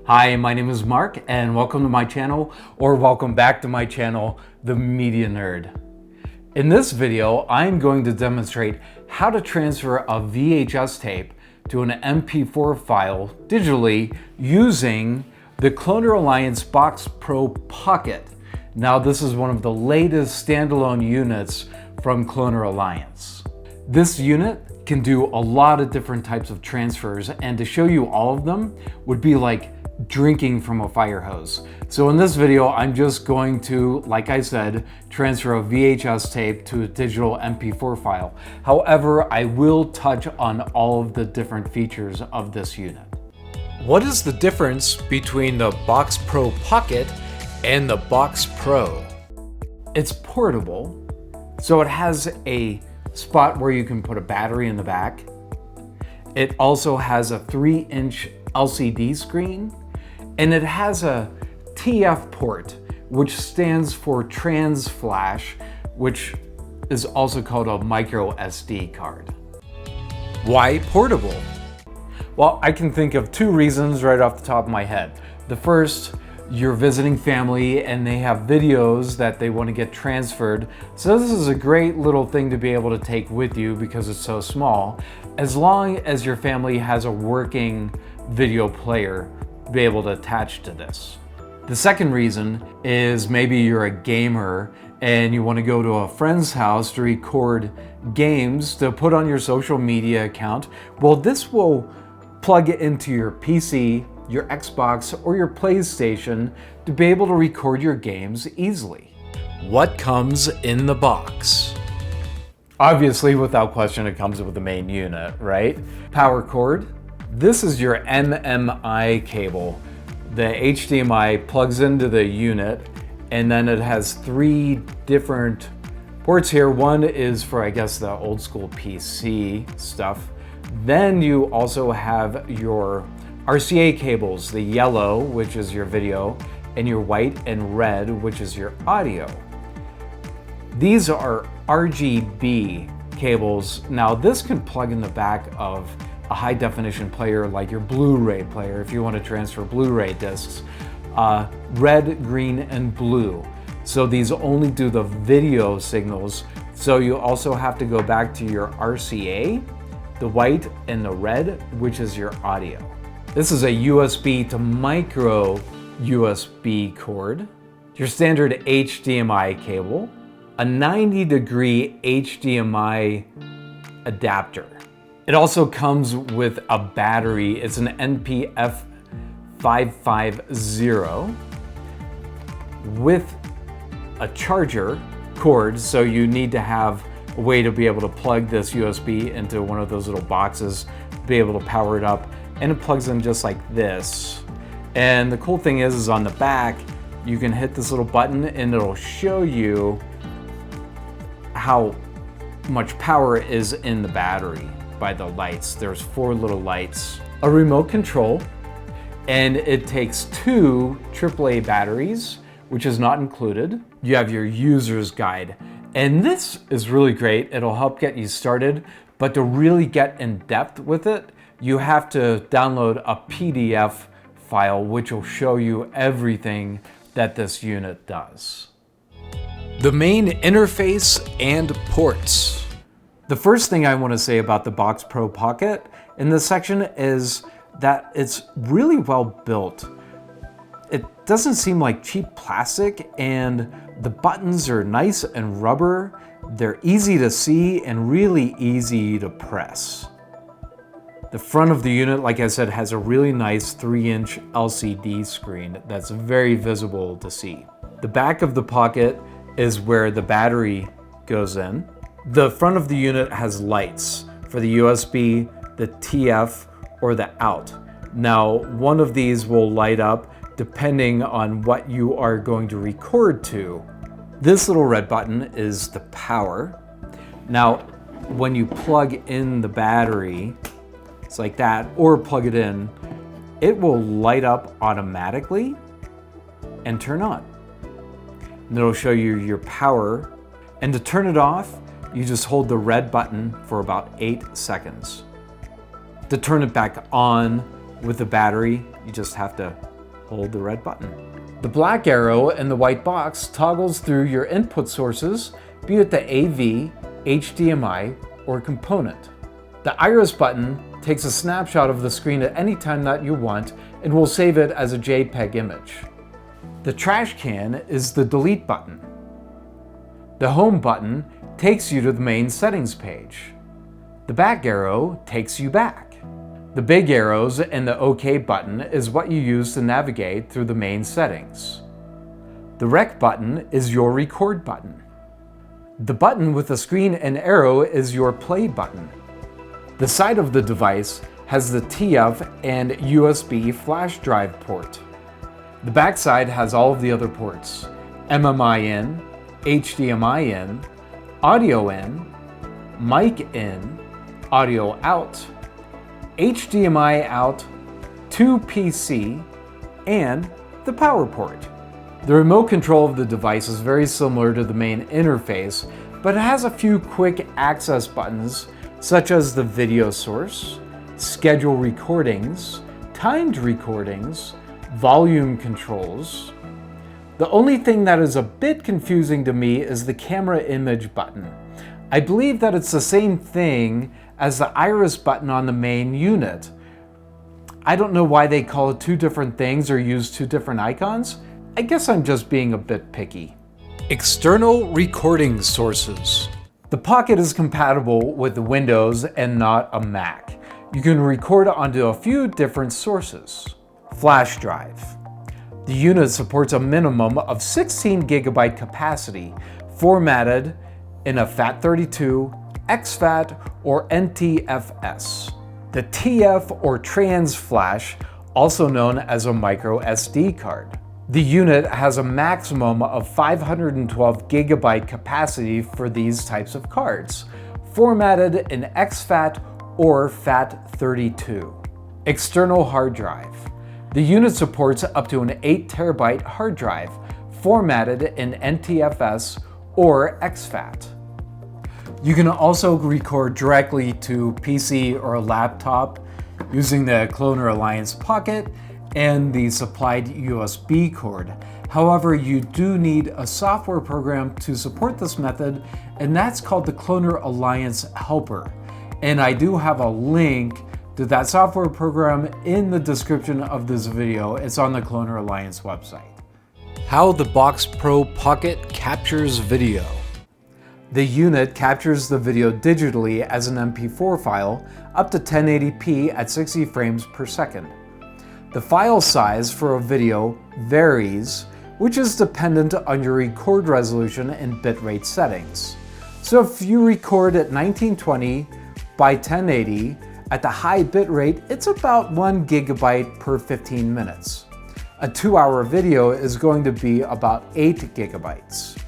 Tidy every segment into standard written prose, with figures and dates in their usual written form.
Hi, my name is Mark and welcome to my channel, or welcome back to my channel, The Media Nerd. In this video, I'm going to demonstrate how to transfer a VHS tape to an MP4 file digitally using the ClonerAlliance Box Pro Pocket. Now, this is one of the latest standalone units from ClonerAlliance. This unit can do a lot of different types of transfers, and to show you all of them would be like drinking from a fire hose. So in this video, I'm just going to, like I said, transfer a VHS tape to a digital MP4 file. However, I will touch on all of the different features of this unit. What is the difference between the Box Pro Pocket and the Box Pro? It's portable, so it has a spot where you can put a battery in the back. It also has a 3-inch LCD screen, and it has a TF port, which stands for Trans Flash, which is also called a micro SD card. Why portable? Well, I can think of two reasons right off the top of my head. The first, you're visiting family and they have videos that they want to get transferred. So this is a great little thing to be able to take with you because it's so small, as long as your family has a working video player to be able to attach to this. The second reason is maybe you're a gamer and you want to go to a friend's house to record games to put on your social media account. Well, this will plug it into your PC, your Xbox, or your PlayStation to be able to record your games easily. What comes in the box? Obviously, without question, it comes with the main unit, right? Power cord. This is your MMI cable. The HDMI plugs into the unit, and then it has 3 different ports here. One is for, I guess, the old school PC stuff. Then you also have your RCA cables, the yellow, which is your video, and your white and red, which is your audio. These are RGB cables. Now, this can plug in the back of a high definition player like your Blu-ray player if you want to transfer Blu-ray discs. Red, green, and blue. So these only do the video signals. So you also have to go back to your RCA, the white and the red, which is your audio. This is a USB to micro USB cord, your standard HDMI cable, a 90-degree HDMI adapter. It also comes with a battery. It's an NPF 550 with a charger cord, so you need to have a way to be able to plug this USB into one of those little boxes, be able to power it up, and it plugs in just like this. And the cool thing is on the back, you can hit this little button and it'll show you how much power is in the battery by the lights. There's 4 little lights, a remote control, and it takes 2 AAA batteries, which is not included. You have your user's guide, and this is really great. It'll help get you started, but to really get in depth with it, you have to download a PDF file, which will show you everything that this unit does. The main interface and ports. The first thing I want to say about the Box Pro Pocket in this section is that it's really well built. It doesn't seem like cheap plastic, and the buttons are nice and rubber. They're easy to see and really easy to press. The front of the unit, like I said, has a really nice 3-inch LCD screen that's very visible to see. The back of the Pocket is where the battery goes in. The front of the unit has lights for the USB, the TF, or the out. Now, one of these will light up depending on what you are going to record to. This little red button is the power. Now, when you plug in the battery, it's like that, or plug it in, it will light up automatically and turn on. And it'll show you your power. And to turn it off, you just hold the red button for about 8 seconds. To turn it back on with the battery, you just have to hold the red button. The black arrow in the white box toggles through your input sources, be it the AV, HDMI, or component. The iris button takes a snapshot of the screen at any time that you want and will save it as a JPEG image. The trash can is the delete button. The home button takes you to the main settings page. The back arrow takes you back. The big arrows and the OK button is what you use to navigate through the main settings. The rec button is your record button. The button with the screen and arrow is your play button. The side of the device has the TF and USB flash drive port. The back side has all of the other ports: MMI in, HDMI in, audio in, mic in, audio out, HDMI out, to PC, and the power port. The remote control of the device is very similar to the main interface, but it has a few quick access buttons such as the video source, schedule recordings, timed recordings, volume controls. The only thing that is a bit confusing to me is the camera image button. I believe that it's the same thing as the iris button on the main unit. I don't know why they call it two different things or use two different icons. I guess I'm just being a bit picky. External recording sources. The Pocket is compatible with Windows and not a Mac. You can record onto a few different sources. Flash drive. The unit supports a minimum of 16 GB capacity, formatted in a FAT32, exFAT, or NTFS. The TF or trans flash, also known as a micro SD card. The unit has a maximum of 512 GB capacity for these types of cards, formatted in exFAT or FAT32. External hard drive. The unit supports up to an 8 TB hard drive, formatted in NTFS or exFAT. You can also record directly to PC or a laptop using the ClonerAlliance Pocket and the supplied USB cord. However, you do need a software program to support this method, and that's called the ClonerAlliance Helper. And I do have a link to that software program in the description of this video. It's on the ClonerAlliance website. How the Box Pro Pocket captures video. The unit captures the video digitally as an MP4 file up to 1080p at 60 frames per second. The file size for a video varies, which is dependent on your record resolution and bitrate settings. So if you record at 1920 by 1080 at the high bitrate, it's about 1 GB per 15 minutes. A 2-hour video is going to be about 8 GB.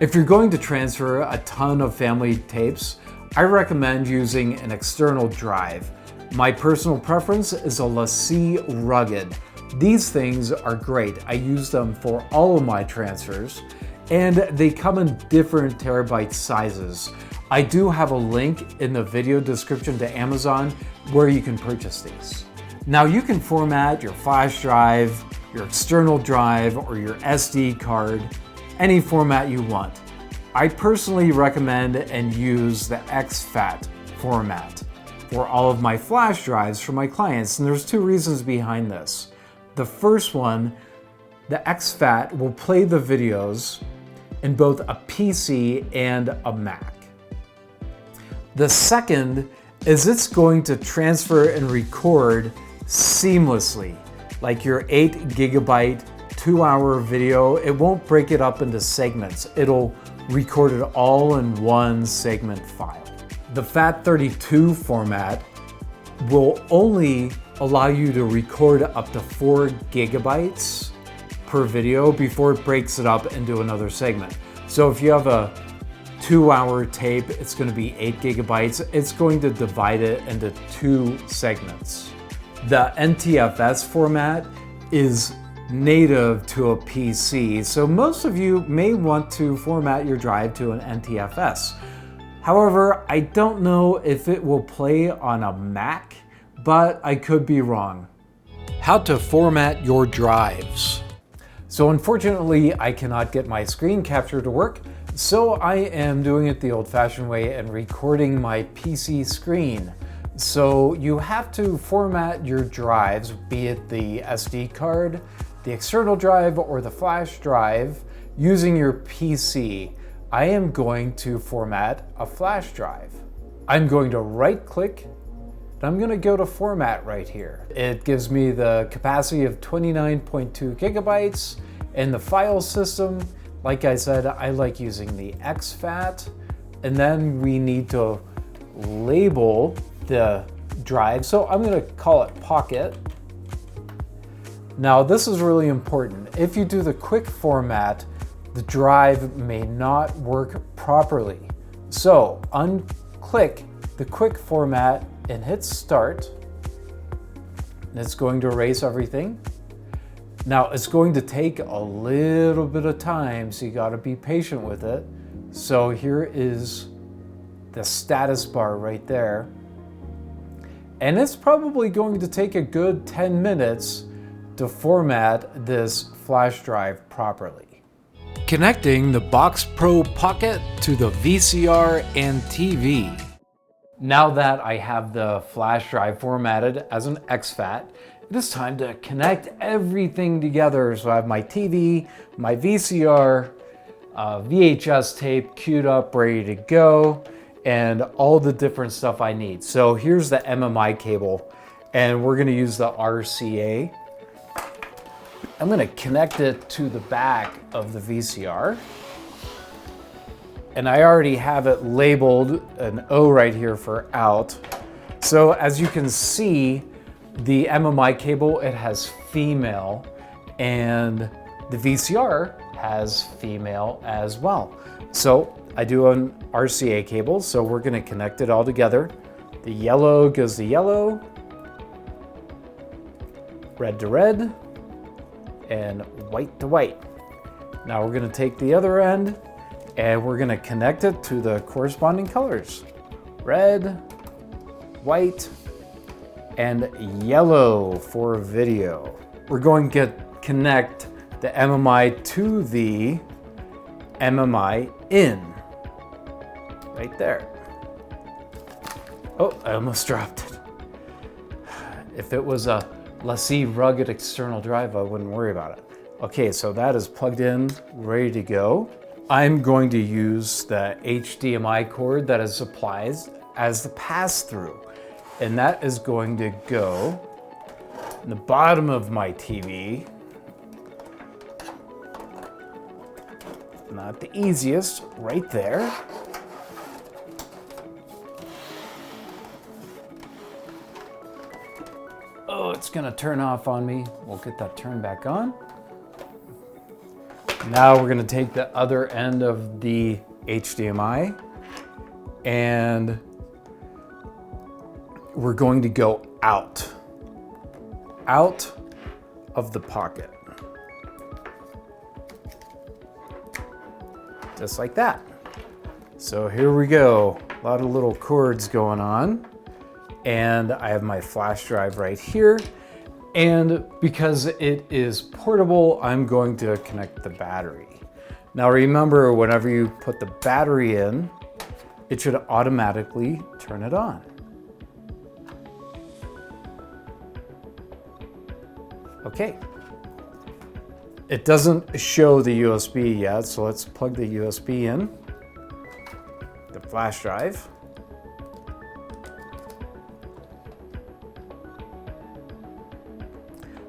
If you're going to transfer a ton of family tapes, I recommend using an external drive. My personal preference is a LaCie Rugged. These things are great. I use them for all of my transfers, and they come in different terabyte sizes. I do have a link in the video description to Amazon where you can purchase these. Now you can format your flash drive, your external drive, or your SD card any format you want. I personally recommend and use the exFAT format for all of my flash drives for my clients, and there's two reasons behind this. The first one, the exFAT will play the videos in both a PC and a Mac. The second is it's going to transfer and record seamlessly, like your 8 GB 2-hour video. It won't break it up into segments. It'll record it all in one segment file. The FAT32 format will only allow you to record up to 4 GB per video before it breaks it up into another segment. So if you have a 2-hour tape, it's going to be 8 GB. It's going to divide it into 2 segments. The NTFS format is native to a PC, so most of you may want to format your drive to an NTFS. However, I don't know if it will play on a Mac, but I could be wrong. How to format your drives. So unfortunately, I cannot get my screen capture to work, so I am doing it the old-fashioned way and recording my PC screen. So you have to format your drives, be it the SD card, the external drive, or the flash drive, using your PC. I am going to format a flash drive. I'm going to right-click, and I'm going to go to Format right here. It gives me the capacity of 29.2 gigabytes, and the file system, like I said, I like using the exFAT, and then we need to label the drive. So I'm going to call it Pocket. Now this is really important. If you do the quick format, the drive may not work properly. So unclick the quick format and hit start. And it's going to erase everything. Now it's going to take a little bit of time, so you got to be patient with it. So here is the status bar right there. And it's probably going to take a good 10 minutes to format this flash drive properly. Connecting the Box Pro Pocket to the VCR and TV. Now that I have the flash drive formatted as an exFAT, it is time to connect everything together. So I have my TV, my VCR, VHS tape queued up, ready to go, and all the different stuff I need. So here's the MMI cable, and we're gonna use the RCA. I'm gonna connect it to the back of the VCR. And I already have it labeled an O right here for out. So as you can see, the MMI cable, it has female, and the VCR has female as well. So I do an RCA cable, so we're gonna connect it all together. The yellow goes to yellow, red to red, and white to white. Now we're gonna take the other end and we're gonna connect it to the corresponding colors. Red, white, and yellow for video. We're going to connect the MMI to the MMI in, right there. Oh, I almost dropped it. If it was a LaCie rugged external drive, I wouldn't worry about it. Okay, so that is plugged in, ready to go. I'm going to use the HDMI cord that is supplied as the pass-through. And that is going to go in the bottom of my TV. Not the easiest, right there. Oh, it's gonna turn off on me. We'll get that turned back on. Now we're gonna take the other end of the HDMI and we're going to go out of the pocket. Just like that. So here we go. A lot of little cords going on. And I have my flash drive right here. And because it is portable, I'm going to connect the battery. Now remember, whenever you put the battery in, it should automatically turn it on. Okay. It doesn't show the USB yet, so let's plug the USB in, the flash drive.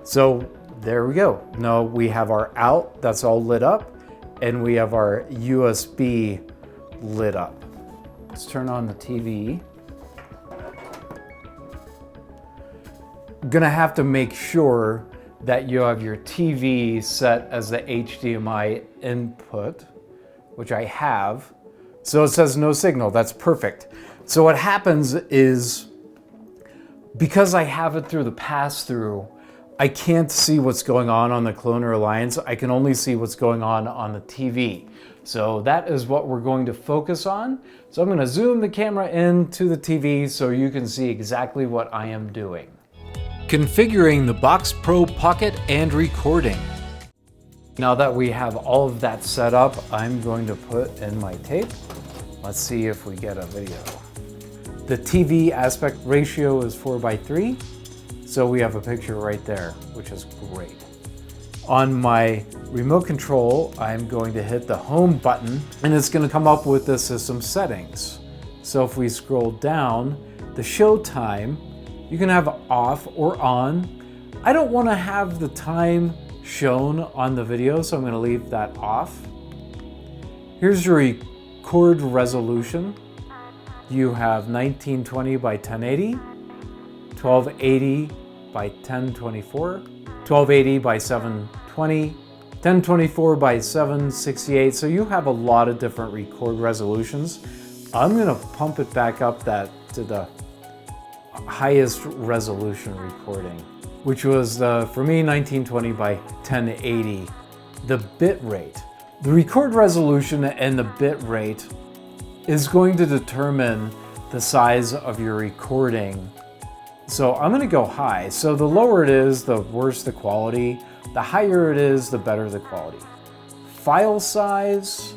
So there we go. Now we have our out, that's all lit up, and we have our USB lit up. Let's turn on the TV. I'm gonna have to make sure that you have your TV set as the HDMI input, which I have. So it says no signal, that's perfect. So what happens is, because I have it through the pass-through, I can't see what's going on the ClonerAlliance. I can only see what's going on the TV. So that is what we're going to focus on. So I'm gonna zoom the camera into the TV so you can see exactly what I am doing. Configuring the Box Pro Pocket and recording. Now that we have all of that set up, I'm going to put in my tape. Let's see if we get a video. The TV aspect ratio is 4:3, so we have a picture right there, which is great. On my remote control, I'm going to hit the home button and it's going to come up with the system settings. So if we scroll down, the show time, you can have off or on. I don't want to have the time shown on the video, so I'm going to leave that off. Here's your record resolution. You have 1920 by 1080, 1280 by 1024, 1280 by 720, 1024 by 768. So you have a lot of different record resolutions. I'm going to pump it back up to the highest resolution recording, which was for me 1920 by 1080. The bit rate. The record resolution and the bit rate is going to determine the size of your recording. So I'm going to go high. So the lower it is, the worse the quality. The higher it is, the better the quality. File size,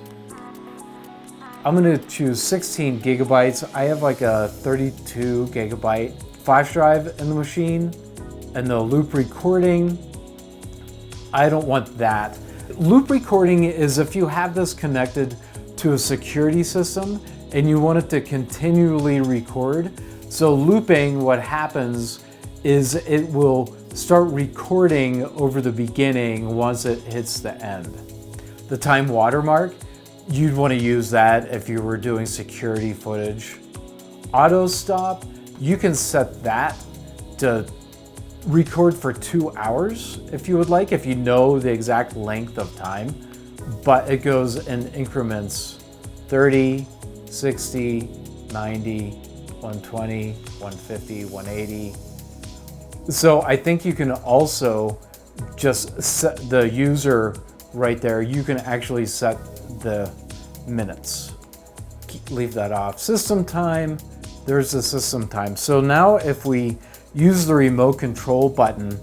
I'm going to choose 16 gigabytes. I have like a 32 gigabyte flash drive in the machine. And the loop recording, I don't want that. Loop recording is if you have this connected to a security system and you want it to continually record. So looping, what happens is it will start recording over the beginning once it hits the end. The time watermark, you'd want to use that if you were doing security footage. Auto stop, you can set that to record for 2 hours if you would like, if you know the exact length of time, but it goes in increments 30, 60, 90, 120, 150, 180. So I think you can also just set the user right there. You can actually set the minutes. Leave that off. System time, there's the system time. So now if we use the remote control button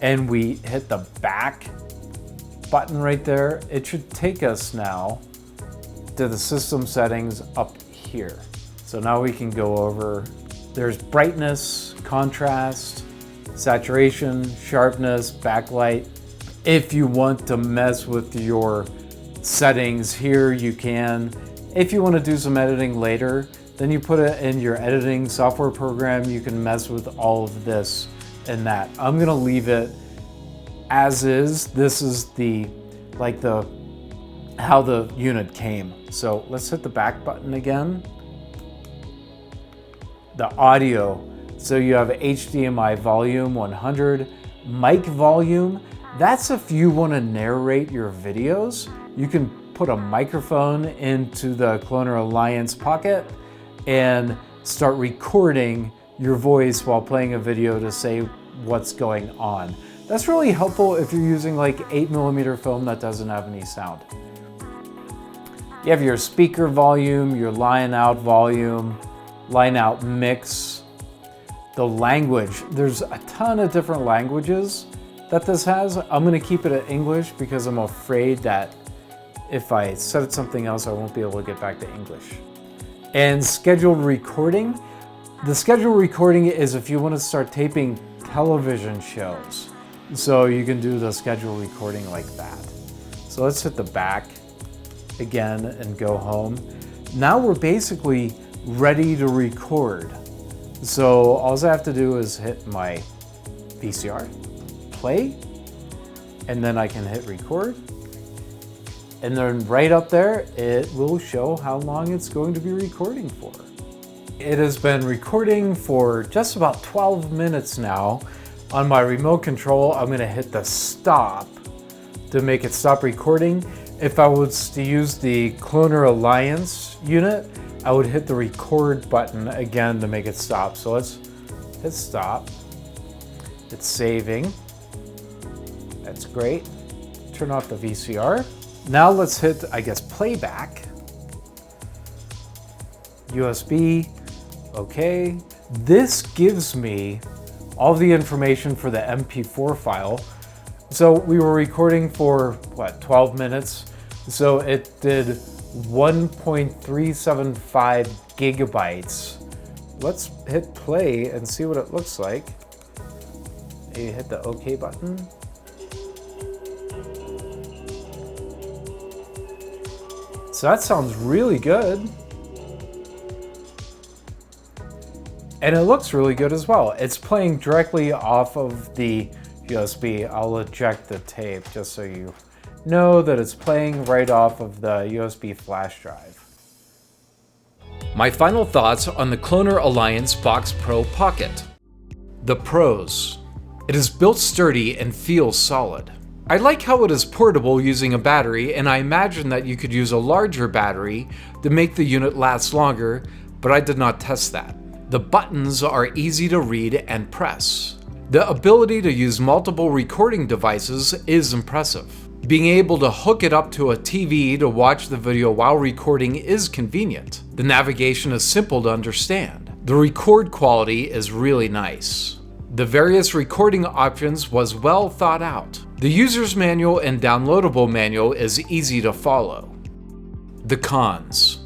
and we hit the back button right there, it should take us now to the system settings up here. So now we can go over, there's brightness, contrast, saturation, sharpness, backlight. If you want to mess with your settings here, you can. If you want to do some editing later, then you put it in your editing software program. You can mess with all of this and that. I'm gonna leave it as is. This is how the unit came. So let's hit the back button again. The audio. So you have HDMI volume 100, mic volume. That's if you want to narrate your videos. You can put a microphone into the ClonerAlliance Pocket and start recording your voice while playing a video to say what's going on. That's really helpful if you're using like 8mm film that doesn't have any sound. You have your speaker volume, your line out volume, line out mix, the language. There's a ton of different languages that this has. I'm gonna keep it in English because I'm afraid that if I set it something else, I won't be able to get back to English. And scheduled recording. The scheduled recording is if you want to start taping television shows. So you can do the scheduled recording like that. So let's hit the back again and go home. Now we're basically ready to record. So all I have to do is hit my VCR, play, and then I can hit record. And then right up there, it will show how long it's going to be recording for. It has been recording for just about 12 minutes now. On my remote control, I'm gonna hit the stop to make it stop recording. If I was to use the ClonerAlliance unit, I would hit the record button again to make it stop. So let's hit stop. It's saving. That's great. Turn off the VCR. Now let's hit, I guess, playback. USB, okay. This gives me all of the information for the MP4 file. So we were recording for, what, 12 minutes? So it did 1.375 gigabytes. Let's hit play and see what it looks like. You hit the OK button. So that sounds really good. And it looks really good as well. It's playing directly off of the USB. I'll eject the tape just so you know that it's playing right off of the USB flash drive. My final thoughts on the ClonerAlliance Box Pro Pocket. The pros. It is built sturdy and feels solid. I like how it is portable using a battery, and I imagine that you could use a larger battery to make the unit last longer, but I did not test that. The buttons are easy to read and press. The ability to use multiple recording devices is impressive. Being able to hook it up to a TV to watch the video while recording is convenient. The navigation is simple to understand. The record quality is really nice. The various recording options was well thought out. The user's manual and downloadable manual is easy to follow. The cons.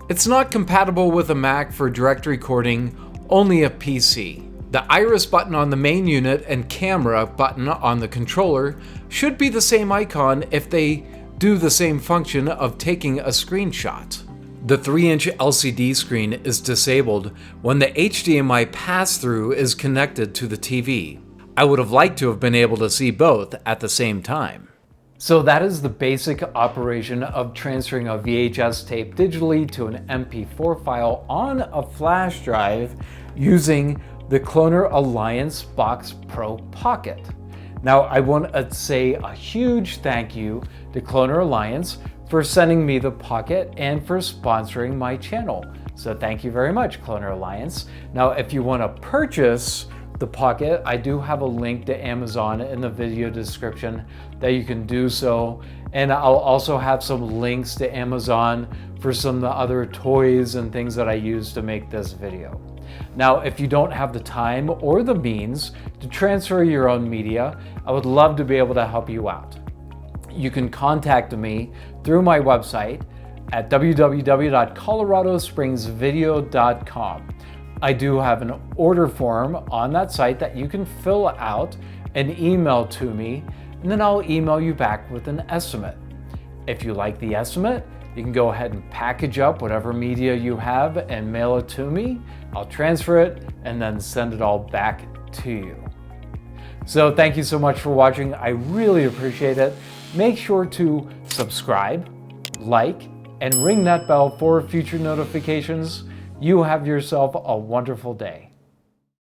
It's not compatible with a Mac for direct recording, only a PC. The iris button on the main unit and camera button on the controller should be the same icon if they do the same function of taking a screenshot. The 3-inch LCD screen is disabled when the HDMI pass-through is connected to the TV. I would have liked to have been able to see both at the same time. So that is the basic operation of transferring a VHS tape digitally to an MP4 file on a flash drive using the ClonerAlliance Box Pro Pocket. Now, I want to say a huge thank you to ClonerAlliance for sending me the Pocket and for sponsoring my channel. So thank you very much, ClonerAlliance. Now, if you want to purchase the Pocket, I do have a link to Amazon in the video description that you can do so. And I'll also have some links to Amazon for some of the other toys and things that I use to make this video. Now, if you don't have the time or the means to transfer your own media, I would love to be able to help you out. You can contact me through my website at www.coloradospringsvideo.com. I do have an order form on that site that you can fill out and email to me, and then I'll email you back with an estimate. If you like the estimate, you can go ahead and package up whatever media you have and mail it to me. I'll transfer it and then send it all back to you. So thank you so much for watching. I really appreciate it. Make sure to subscribe, like, and ring that bell for future notifications. You have yourself a wonderful day.